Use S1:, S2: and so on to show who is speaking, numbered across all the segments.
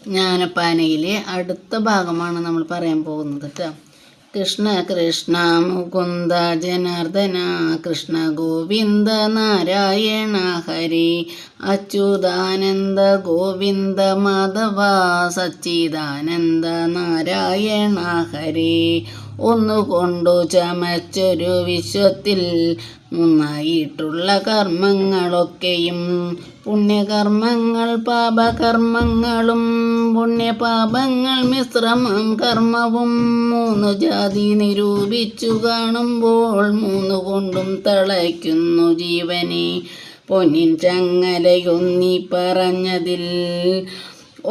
S1: ജ്ഞാനപ്പാനയിലെ അടുത്ത ഭാഗമാണ് നമ്മൾ പറയാൻ പോകുന്നത് കേട്ടോ. കൃഷ്ണ കൃഷ്ണ മുകുന്ദ ജനാർദ്ദന കൃഷ്ണ ഗോവിന്ദ നാരായണ ഹരി അച്യുതാനന്ദ ഗോവിന്ദ മാധവ സച്ചിദാനന്ദ നാരായണ ഹരി. ഒന്നുകൊണ്ടു ചമച്ചൊരു വിശ്വത്തിൽ മൂന്നായിട്ടുള്ള കർമ്മങ്ങളൊക്കെയും പുണ്യകർമ്മങ്ങൾ പാപകർമ്മങ്ങളും പുണ്യപാപങ്ങൾ മിശ്രമം കർമ്മവും മൂന്നു ജാതി നിരൂപിച്ചു കാണുമ്പോൾ മൂന്നു കൊണ്ടും തളയ്ക്കുന്നു ജീവനെ. പൊന്നിൻ ചങ്ങലയൊന്നി പറഞ്ഞതിൽ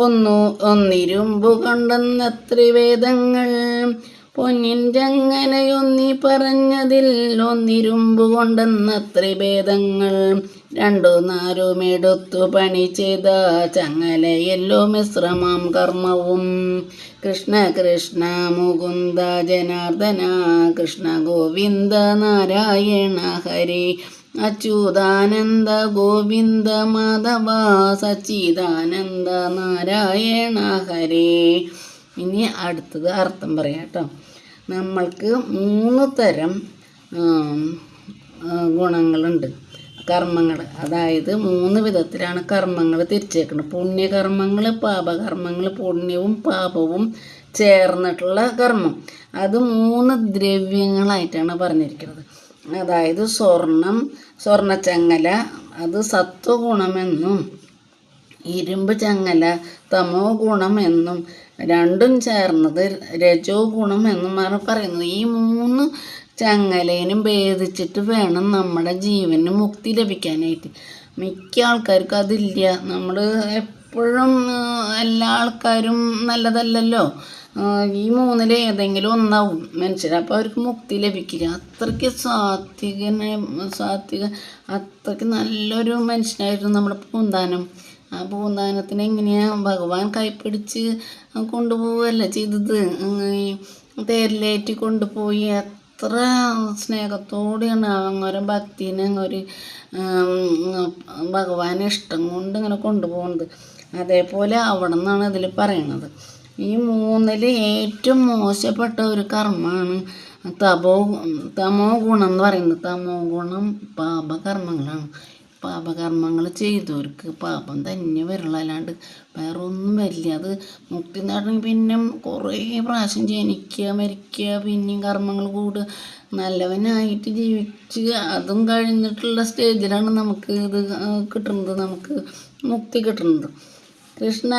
S1: ഒന്നിരുമ്പു കണ്ടെന്നത്ര വേദങ്ങൾ. പൊന്നിൻ ചങ്ങലയൊന്നി പറഞ്ഞതിൽ ഒന്നിരുമ്പു കൊണ്ടെന്നത്ര ഭേദങ്ങൾ. രണ്ടു നാലുമെടുത്തു പണി ചെയ്ത ചങ്ങലയല്ലോ മിശ്രമം കർമ്മവും. കൃഷ്ണ കൃഷ്ണ മുകുന്ദ ജനാർദ്ദന കൃഷ്ണ ഗോവിന്ദ നാരായണ ഹരി അച്യുതാനന്ദ ഗോവിന്ദ മാധവ സച്ചിദാനന്ദ നാരായണ ഹരി. ഇനി അടുത്തത് അർത്ഥം പറയാം കേട്ടോ. നമ്മൾക്ക് 3 തരം ഗുണങ്ങളുണ്ട്, കർമ്മങ്ങൾ. അതായത് 3 വിധത്തിലാണ് കർമ്മങ്ങൾ തിരിച്ചേക്കുന്നത്. പുണ്യകർമ്മങ്ങൾ, പാപകർമ്മങ്ങൾ. പുണ്യവും പാപവും ചേർന്നിട്ടുള്ള കർമ്മം. അത് 3 ദ്രവ്യങ്ങളായിട്ടാണ് പറഞ്ഞിരിക്കുന്നത്. അതായത് സ്വർണ്ണച്ചങ്ങല അത് സത്വഗുണമെന്നും ഇരുമ്പ് ചങ്ങല തമോ ഗുണമെന്നും രണ്ടും ചേർന്നത് രജോ ഗുണം എന്നുമാണ് പറയുന്നത്. ഈ 3 ചങ്ങലേനും ഭേദിച്ചിട്ട് വേണം നമ്മുടെ ജീവന് മുക്തി ലഭിക്കാനായിട്ട്. മിക്ക ആൾക്കാർക്കും അതില്ല. നമ്മൾ എപ്പോഴും എല്ലാ ആൾക്കാരും നല്ലതല്ലല്ലോ. ഈ 3-ൽ ഏതെങ്കിലും ഒന്നാവും മനുഷ്യർ. അപ്പോൾ അവർക്ക് മുക്തി ലഭിക്കില്ല. അത്രയ്ക്ക് അത്രയ്ക്ക് നല്ലൊരു മനുഷ്യനായിരുന്നു നമ്മുടെ പൂന്താനം. ആ പൂന്താനത്തിന് എങ്ങനെയാണ് ഭഗവാൻ കൈപ്പിടിച്ച് കൊണ്ടുപോവുകയല്ല ചെയ്തത്. തേരിലേറ്റി കൊണ്ടുപോയി എത്ര സ്നേഹത്തോടെയാണ് അങ്ങനെ ഭക്തിനെ ഒരു ഭഗവാന് ഇഷ്ടം കൊണ്ട് ഇങ്ങനെ കൊണ്ടുപോകുന്നത്. അതേപോലെ അവിടെ നിന്നാണ് ഇതിൽ പറയണത്. ഈ 3-ൽ ഏറ്റവും മോശപ്പെട്ട ഒരു കർമ്മമാണ് തമോ ഗുണം എന്ന് പറയുന്നത്. തമോ ഗുണം പാപകർമ്മങ്ങളാണ്. പാപകർമ്മങ്ങൾ ചെയ്തവർക്ക് പാപം തന്നെ വരുള്ളൂ, അല്ലാണ്ട് വേറെ ഒന്നും വരില്ല. അത് മുക്തി നേടണമെങ്കിൽ പിന്നെ കുറേ പ്രാവശ്യം ജനിക്കുക, മരിക്കുക, പിന്നെയും കർമ്മങ്ങൾ കൂടുക. നല്ലവനായിട്ട് ജീവിച്ച് അതും കഴിഞ്ഞിട്ടുള്ള സ്റ്റേജിലാണ് നമുക്ക് ഇത് കിട്ടുന്നത്, നമുക്ക് മുക്തി കിട്ടുന്നത്. കൃഷ്ണ